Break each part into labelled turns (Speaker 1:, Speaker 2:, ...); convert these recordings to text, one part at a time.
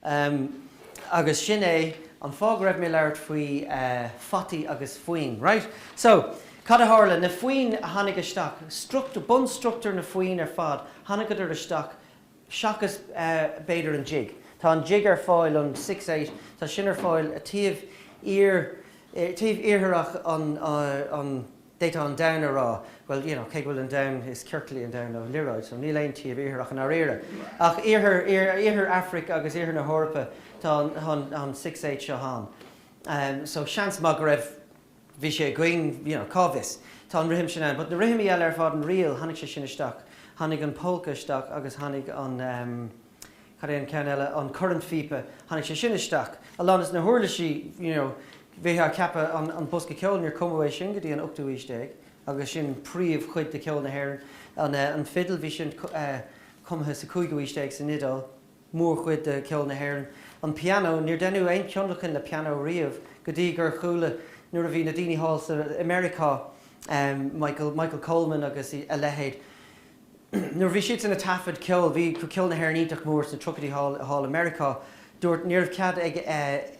Speaker 1: Agus sin é an fág raibh mé leirt faoi Fataí agus Foinn, right? So, cad a hála, na Foinn a tháinig isteach, bun struchtúr na Foinn ar fad, tháinig idir isteach, seachas beidir an jig. Tá an jig ar fáil an 6-8, tá sin ar fáil a tíomh iarthach an déta an down ará. Well, you know, cé bhfuil an down is ceirclaí an down ó liráid, so níl aon tíomh iarthach an áréire. Ach iarthar Afric agus iarthar na Hórpa tá an 6-8 seo hán. So seans mag raibh bhí sé going, you know, cábhis. Tá an rihim sin an, but na rihim eile ar fád an rial, tháinig sé sin isteach. Tháinig an polka isteach agus tháinig an chéanna an current fipa, tháinig sé sin isteach. Alánas na thuirlaisí, you know, bhí a ceapa an bosca ceol níor cumha sin go dtí an 8 uaistéig, agus sin príomh chuid de ceol na hhéir. An fidal bhí sin cumtha sa 5 uaistéig sa nidal, mór chuid de ceol na hhéir. An piano, níor denú aon ceannachan le piano riamh, go dtí gur chuala nuair a bhí na daoine hall sa America, Michael Coleman agus a lehéid. Nuair bhí siad na tafad ceol, bhí ceol na hhéir níteach mór sa Trucadí Hall America, dúirt níor cead ag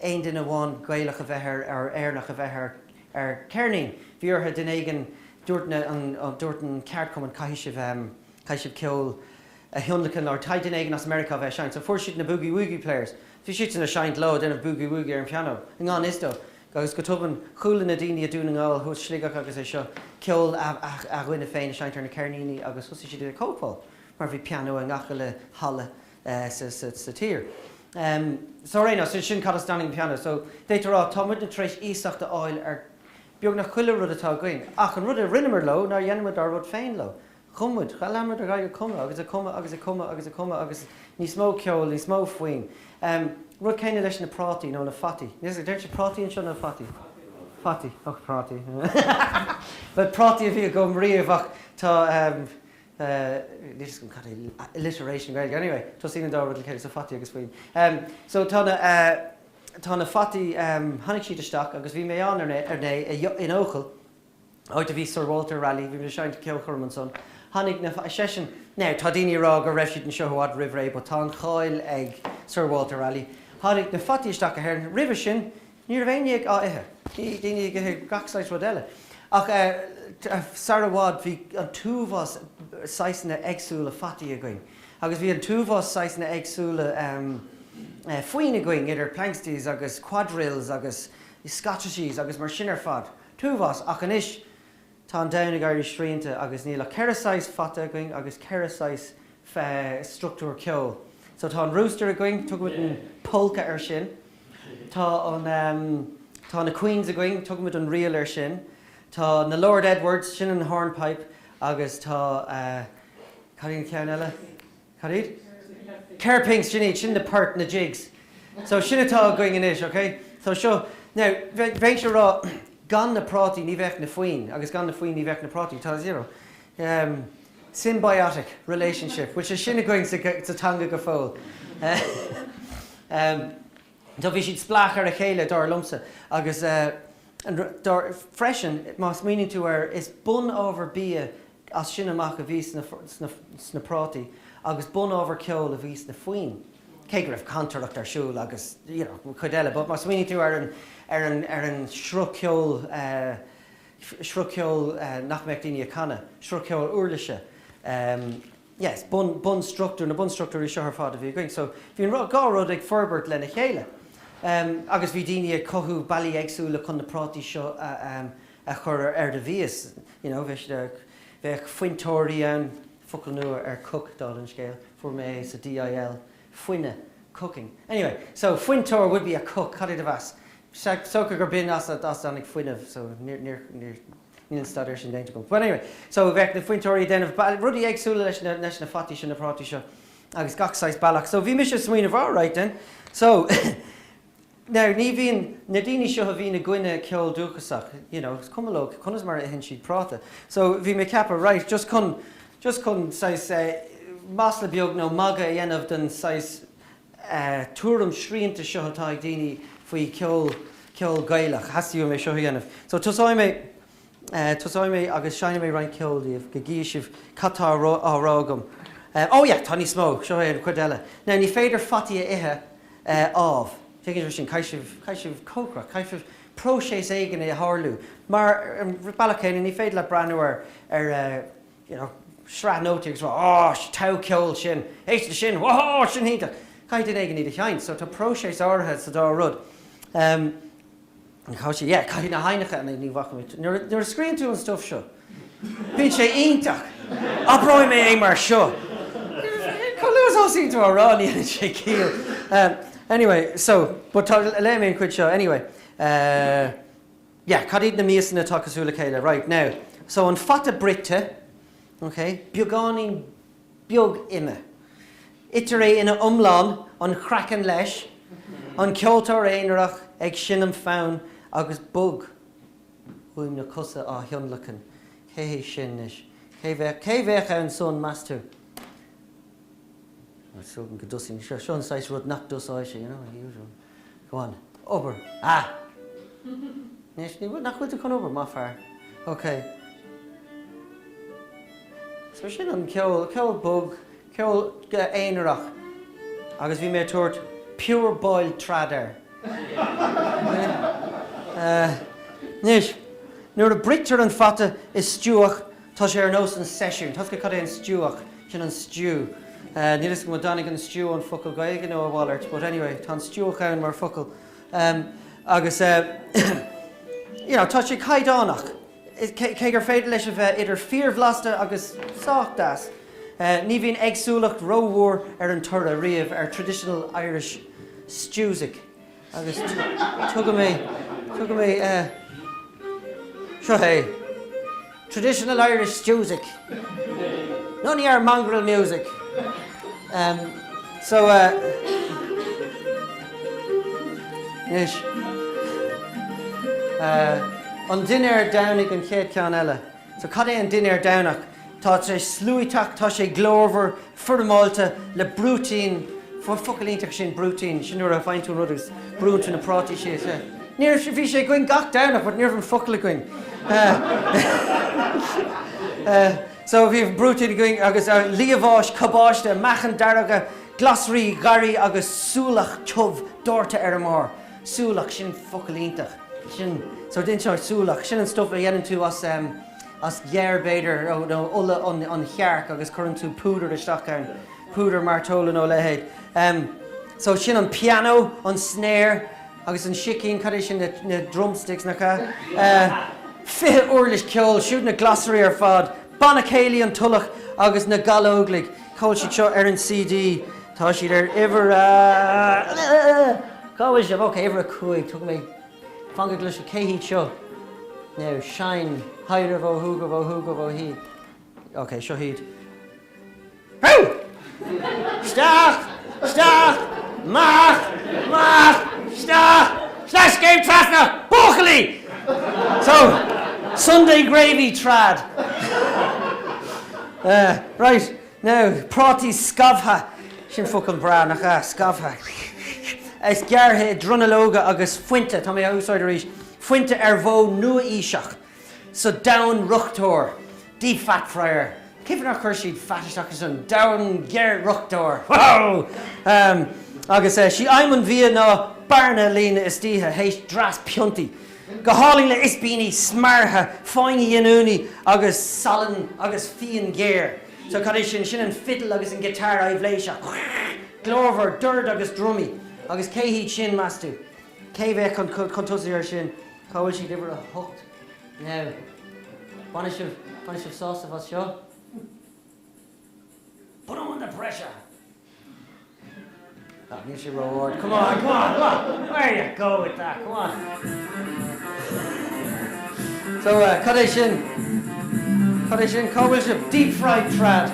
Speaker 1: aon duine bháin gailech a bheith ar airnach a bheith ar cearnaín. Bhí ortha den éigen dúirt an ceart cum an caiisibh ceol a hionnachan ar taid den éigen as America bheith sein. So fuair siad na boogie-woogie players. Bhí siad na seint lo denmh boogie-woogie ar an piano. An gáin istó. Agus go tubann chuúla na daoine a dúna ngáil thus slígach agus é seo ceol a ghuine féin a seint ar na cearnaíní agus thusa siad a cópáil. Mar bhí piano an gacha le hala sa tír. So réna, sin cad standing piano. So déitar rá támuid na treis ísach de áil ar beag na chuile rud atá going. Ach an rud a rinnemer lo, ná dhéanamid ar rud féin lo. Chumud, chalamid ar gaige cuma, agus a cuma, agus a cuma, agus a cuma, agus ní smó ceol, ní smó Foinn. Rud céine leis na prátaí nó na Fataí. Níos d sé prátaí an seo na Fataí. Fataí, ach prátaí. But prátaí a bhí a go riamh ach tá this is kind of alliteration, right? Anyway, just in the door with the case of Fataí agus Foinn. So tá na Fataí tháinig siad isteach agus bhí mé an ar né in ócail áit a bhí Sir Walter Raleigh, bhí mé seint ceol chum son. Tháinig na sesin, né, tá daoine rá go raibh siad an seohád ribh ré, but tá an cháil ag Sir Walter Raleigh. Tháinig na Fataí isteach a hir ribh sin, níor bhéine á ithe. Daoine go gachsáid rud eile. Ach Sarawad bhí an túmhas saisna agsúla Fataí a going. Agus bhí an túmhas saisna agsúla Foinn a going idir plankstíos agus quadrilles agus scottishes agus mar sin ar fad. Túmhas ach an isis tá an damna gaiir sríanta agus níl a ceirasáis Fataí a going agus ceirasáis struchtúr ceol. So tá an rooster a going, tugamid an polka ar sin. Tá na Queens a going, tugamid an rial ar sin. Tá na Lord Edwards sin an hornpipe agus tá cadín ceann eile? Cadíd? Cairpings sin na pert na jigs. So sin atá going in ish, okay? So seo, now, bheith se rá gan na prátaí ní bheith na Foinn agus gan na Foinn ní bheith na prátaí, tá zero. Symbiotic relationship, which is sin going sa tanga go fóil. Tá bhí siad splach ar a chéile dar lumsa agus freisin, it más meaning to her is bun over bia as sin amach a bhí sna prátaí agus bun over ceol a bhí sna Foinn. Cé raibh cantarach ar siúil agus, you know, chuid eile, but más meaning to ar an shruk ceol nach meach daoine a canna, shruk ceol uirlaise. Yes, bun struchtúr, na bun struchtúr is seo ar fád a bhí going. So bhíon gá rud ag forbert lena chéile. Agus bhí daoine cothú bailí agsúla chun na prátaí seo a chur ar de bhíos. You know, bheith mhúinteoirí an focail nua ar cook dá an scéil, for mé sa DIL, Fírinne, cooking. Anyway, so mhúinteoir would be a cook, cad a bheas. Socha gur bin as annig Fírinne, so níl staidir sin déint go. But anyway, so bheith na mhúinteoirí denmh rudí agsúla leis na Fataí sin na prátaí seo agus gachsáis bailach. So bhí mis smaoineh right then. So now, ní bhíon na daoine seo a bhí na gcuine ceol dúchasach, you know, cumlóg, chunas mar a hen siad práta. So bhí mé ceapa right, just chun sais másla beag nó maga a dhéanamh den sais túram sríanta seo atá ag daoine faoi ceol gailech, hasíú mé seo dhéanamh. So tusáid mé agus seine mé rein ceoldaíomh go gíisibh catá árágam. Oh yeah, tá ní smó, seo é an cuid eile. Now, ní féidir Fataí a ithe ábh. Tuigh sin caiisih cócra, caiisih próséis éigen é hárlú. Mar bailachéin ní féad le breanúir sra nótiagus tá ceol sin, éiste sin, sin hínta. Caiid in éigen iad a cheint, so tá próséis áthe sa dá rud. Caiid na hainacha na ní bhacha. Nuair a scríonn tú an stuff seo. Bhíonn sé ionteach. Abráid mé é mar seo. Luas osí tú árá ní sé cíal. Anyway, so, but le mé an cuid seo, anyway. Cadíd na míosanna tá cosúla chéile, right, now. So an fata brite, okay, beagáín beag ime. Itar é ina umlán an chracan leis, an cheoltóir éonaach ag sin fonn agus bug. Uim na cosa á thionlachan. Cé sin is. Cé bheith an son mastú. So go dusín sean sais rud nach dusáise, usual. Go on. Ober. Nes ní nach chuid chun ober má fear. Okay. So sin an ceol bug, ceol éonaach. Agus bhí mé tuairt pure boiled tradder. Nis, nuair a britar an fata is stewach, tá sé ar nós an sesiún. Tá go cad é an stewach, sin an stew. Ní is go dánig an stew an focail gaige nó a bhairt, but anyway, tá an stewach ann mar focail. Agus, tá sé caiidánach. Cé gur féidir leis a bheith idir fíormhlasta agus sáachtas. Ní bhíonn agsúlacht rómhór ar an tura riamh ar traditional Irish stewsic. Agus tugad mé seo é traditional Irish stewsic. None ar mongrel music. Yes. An duine ar domhain an chéad ceann eile. So cad é an duine ar domhain? Tá sé slúiteach, tá sé glóbhar, formáilte le brútín, focailíonteach sin brútín, sin nuair a fhaintú rud agus brúnta na prátí sé. Níor bhí sé going gach domhain, but níor an focail going. So bhíh brútín going agus líomháis, cabáiste, mechan daraga, glasraí, garí agus súlach chomh dúirte ar an súlach sin focailíonteach. So din seo súlach, sin an stuff a dhéanann tú as ghearbéidir ulla an chearc agus churann tú púdar isteach ann, púdar martólan ó lehéad. So sin an piano, an snare, agus an sicín cad é sin na drumsticks na cá. Fithe uirlis ceol, siúd na glasraí ar fad, banna chéile an tullach agus na galóglaigh, cóil siad seo ar an CD, tá siad ar iver cáil sibh, ok, iver a Cuid, tugad mé fangad leis a céhíd seo. Now, shine, haidir bó húgah ó híd. Ok, seo híd. Hú! Stach! Maith! Stach! Scéil trasna! Bóchalí! So, Sunday gravy trad. Right, now, prátí scabha. Sin focail bra nach scabha. Is gearthe drunalóga agus fuinte, tá mé úsáid éis, fuinte ar bhó nua íseach. So down ruchtóir, deep fat fryer. Cifin ar chuir siad fatisteach is an down gear ruchtóir. Wow! Agus si aimman bhí ná barna lína is títhe héis dras piontaí. Go háling le isbíní smartha, fáinní inúní agus salan agus fian géir. So cad é sin an fiddle agus an guitar a bhléise. Glóbhar, durd agus drumí. Agus céhíd sin mastú. Cé bheith chun tosaí ar sin, cáil siad ibar a hocht. Now, bhainne sibh sásta bhas seo. Put him under pressure. Níl sé reward. Come on. Where you go with that? Come on. So, cad é sin, cáil sibh deep fried trad.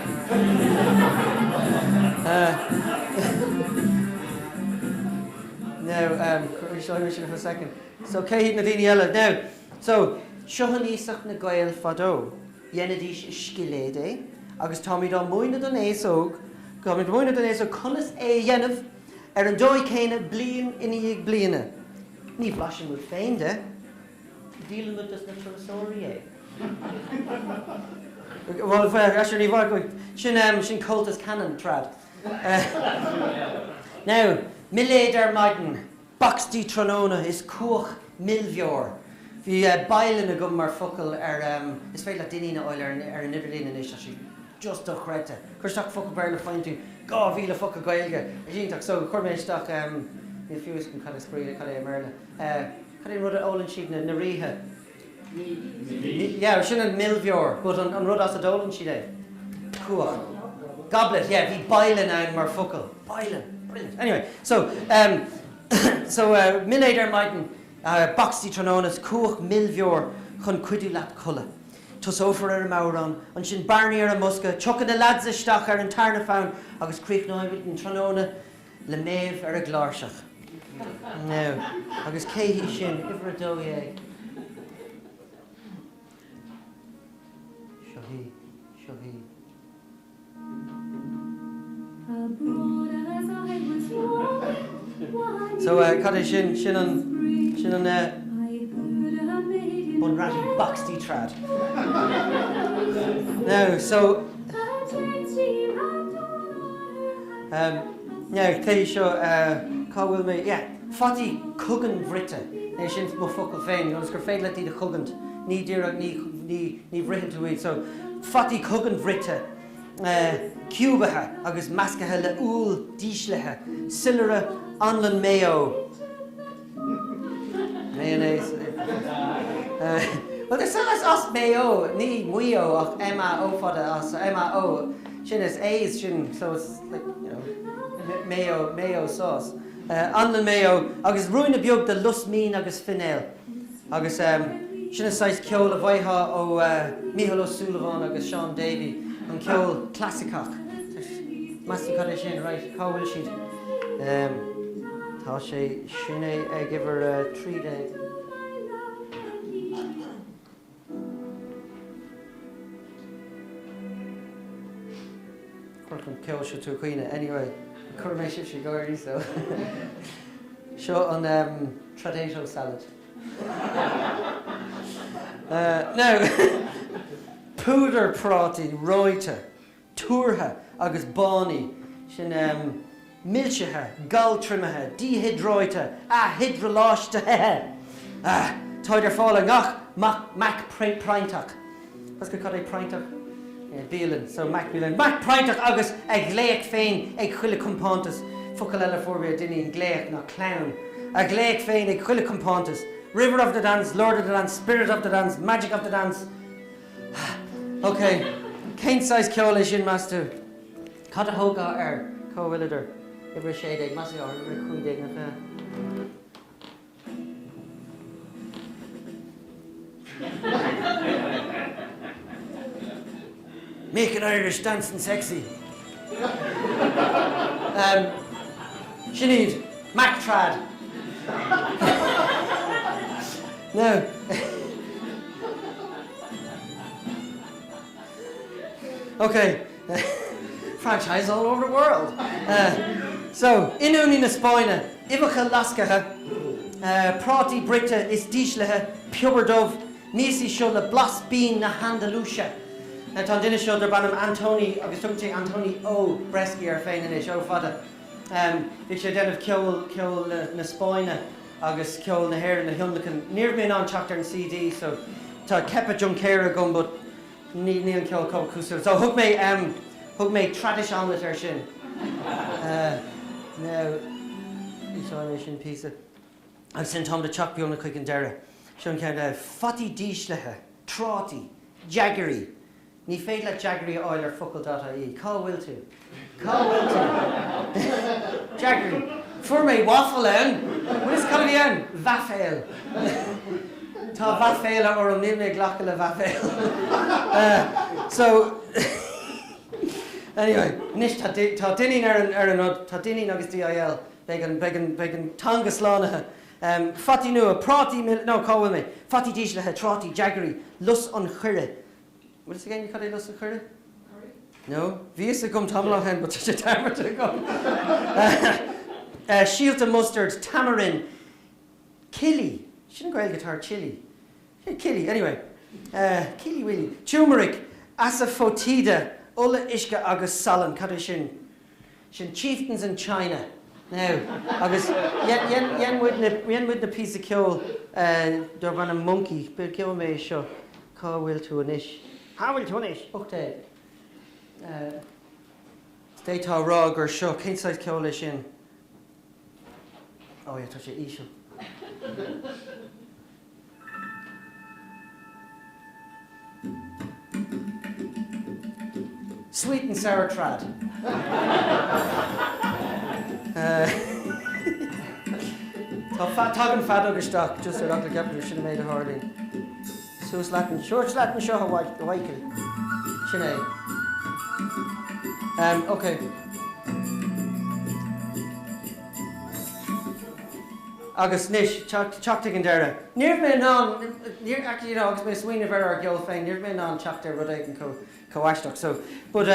Speaker 1: Now, show me for a second. So, céhíd na daoine eile. Now, so, seohan ísach na Gael fadó, dhéanadís sciléide, agus tá míad an muoine don éasóg, go míad muoine don éasóg conas é dhéanamh ar an dóigh céine blian iníag bliana. Ní bhlasin bhfuil féin de, dílan mu dus na trasóirí é. Well, actually, sin cultas canon trad. Now, Milléadar maidin, baxtí tróna is cuach milmheoir. Bhí bailin a gum mar focail is féile daoine oil ar an idirlína is sí just do chreite. Chuirteach focail bear le fáin tú gá bhíle focail gailge. Díntaach so chuirméisteach ní fiús go cad scríile cad é merle. Cad é rud a ólann siad na ríthe. Yeah, sin an milmheoir, but an rud as a dólann siad é. Cuach. Goblet, yeah, bhí bailin ann mar focail. Bailin, brilliant. Anyway, so milléadar maidin baxtí tróna cuach milmheoir chun cuidú leat chola. Tus ófar ar a márán, an sin barnaí ar a musca, tucad a lads isteach ar an tarna fáin agus críochnóid an tróna le maith ar a gláirseach. No, agus céhí sin, ifar a dó é. Seo hí. So cad é sin an bunratty baxtí trad. No, so cé seo cá bhfuil mé, Fataí cogan bhrite é sin mo focail féin, agus gur féad le tíad a chugant, ní díreach ní bhrithean tú iad. So Fataí cogan bhrite, ciúbathe agus meascathe le úl díslethe, silire anlan mayo. Mayonnaise. Well, there's as mayo, ní muo, ach M-A-O fada as M-A-O. Sin is A's sin, so it's like, mayo sauce. Anlan mayo, agus ruin a beag de lus mín agus finéil. Agus sin is sais ceol a bhaitha ó Micheál O'Sullivan agus Sean Davy, an ceol clásicach. Mastí cad é sin, right, cá bhfuil siad. Tá sé sin é ag ibar 3 day. Chuir chun ceol seo tú chuoine. Anyway, chuir mé sibh sé gáirí, so. Seo an traditional salad. Now, púdar prátaí, roite, túrtha agus bánaí, sin milsethe, galtrimethe, dihydroite, hydroláistethe. Táidir fála ngach mac praintach. Pas go cad é praintach? Bílan, so mac bílan. Mac praintach agus ag gléic féin ag chuile compántas. Focail eile fórbí a duine an gléic ná clown. A gléic féin ag chuile compántas. River of the dance, Lord of the dance, Spirit of the dance, Magic of the dance. Okay, céint size ceol é sin mastú. Cad a thógá ar cóhfuilidir. Ibre séad ag masí ar ibre Cuid ag na fé. Make an Irish dancing sexy. Sinead, Mac trad. No. Okay. Franchise all over the world. So, inúní na Spáine, ibacha lascathe, prátaí brite is díslethe, piobardómh, níos seo le blas bín na handalúise. Tá duine seo dar bannam Antóní, agus tugtí Antóní ó Bresci ar féin in é seo fada. Bhí sé déanamh ceol na Spáine agus ceol na hhéir na hiondachan. Níor mé an teachtar an CD, so tá cepa juncéire gom, but níl ceol cúsú. So thug mé tradiisiúnla ar sin. Now, is sin písa. Agus sin tom de teach beúna chuig an deire. Sean ceann Fataí díslethe, trátaí, jaggery. Ní féad le jaggery oil ar focail.ie. Cá bhfuil tú? Cá bhfuil tú? Jaggery. Fuair mé waffle ann. Bhuilis cad bhí ann? Bhaféil. Tá bhaféil ar an níl mé ghlacha le bhaféil. So, anyway, níos tá duine ar an od, tá duine agus DIL, began tangas lánathe. Fataí nua, prátaí, no, cá bhfuil mé. Fataí díslethe, trátaí, jaggery, lus an chuire. What is again you call it, lus an chuire? No? Bhí a gum tamla hen, but sé tamar to gum. Shield and mustard, tamarind, Kili. Shouldn't go guitar chili. Kili, anyway. Kili willy. Turmeric, asafoetida, ulla ishka agus salan, cad sin. Sin chieftains in China. Now, agus, yen with the piece of ceol, there van a monkey, but ceol me seo, cáiliúil tú an ish.
Speaker 2: Cáiliúil tú an ish?
Speaker 1: Uchté. Stay tá rá gur seo, cén size ceol é sin? Oh, yeah, tá sé ísio. Sweet and sour trad. Tá an fad agus stock, just a rock the capital should have made a harding. So slatin, short slatin show Hawaii. Sinead. Okay. Agus nish, choctig and dera. Near me non, actually, you know, agus me swing of our girl fang, near me non choctig ruddy and co ashtock. So, but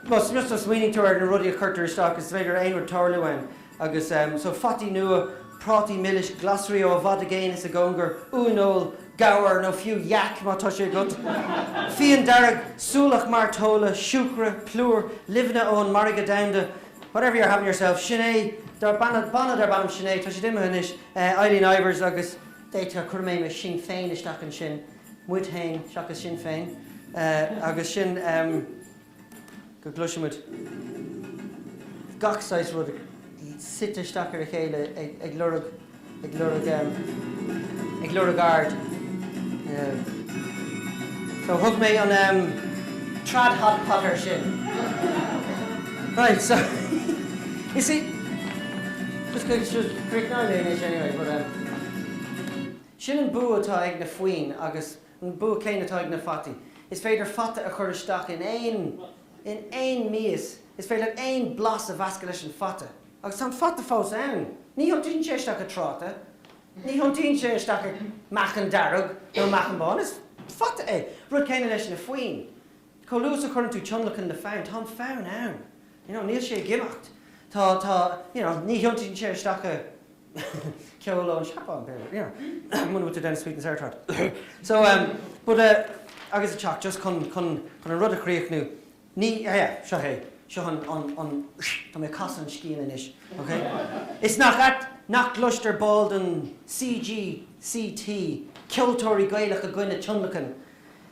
Speaker 1: just a swinging to her and ruddy a curter stock is very ainward torluan. Agus so Fataí nua, prati millish, glossary o vad again is a gonger, unol, gower, no few yak, ma toshe gut. Fírinne darag, sulach martola, shukra, plur, livna on marigadanda, whatever you're having yourself, shinay. Dar banad dar banam sinné, tá sé dimime hanis, Eileen Ivers agus déta curmé me Sinn Féin isteach an sin, mhúinteoir seachas Sinn Féin, agus sin go gluisimid gachsáis rud sit isteach ar a chéile ag lurag ard. So thug mé an trad hot potter sin. Right, so you see, just quick now anyway, but sin an bua atá ag na Foinn agus an bua céine atá ag na Fataí. Is féidir fata a chuir isteach in ein míos. Is féidir ein blas a bhasca leis an fata. Agus tá fata fós ann. Ní hontíonn sé isteach a tráta. Ní hontíonn sé isteach a machchan darug nó machchan bán. Is fata é. Rud céine leis na Foinn. Có luas a chuireann tú tionlachan na fáin. Tá an fáin ann. You know, níl sé gimacht. Tá, you know, ní hontíonn sé isteach a ceoltóir an seapán, you know. I'm going to do sweet and sour trad. So, but agus a teach, just chun a rud a chríoch nú. Ní, seo hé, seo an tá mé casan scían inis, okay? It's nach chlóistear bald an CG, CT, cheoltóirí gailech a gcuine tionlachan,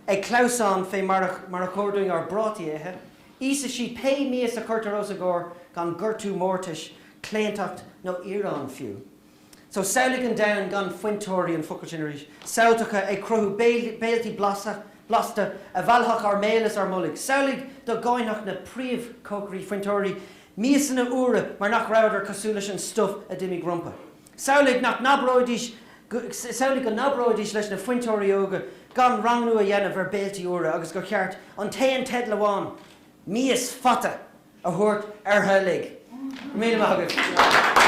Speaker 1: ag chlóisteán fé mar a chóirúing ar brátaí éthe. Isa si pé míos a chuirtar os a gcóir gan gurtú mórtais, cléantacht nó Iarán fiú. So saolig an down gan mhúinteoirí an focail sin éis. Saoilteacha ag cruthú béaltaí blasta a bhealthach ar mélas ar mullig. Saolig do gáinach na príomh-cócarí mhúinteoirí míos na úra mar nach ráidir cosúla an stuff a dimi ghrúpa. Saolig nach nabróidís saolig go nabróidís leis na mhúinteoirí óga gan rangnú a dhéanamh ar béaltaí úra agus go cheart an taon ted leháin míos fata a thuirt ar thulig. Míle maith agus.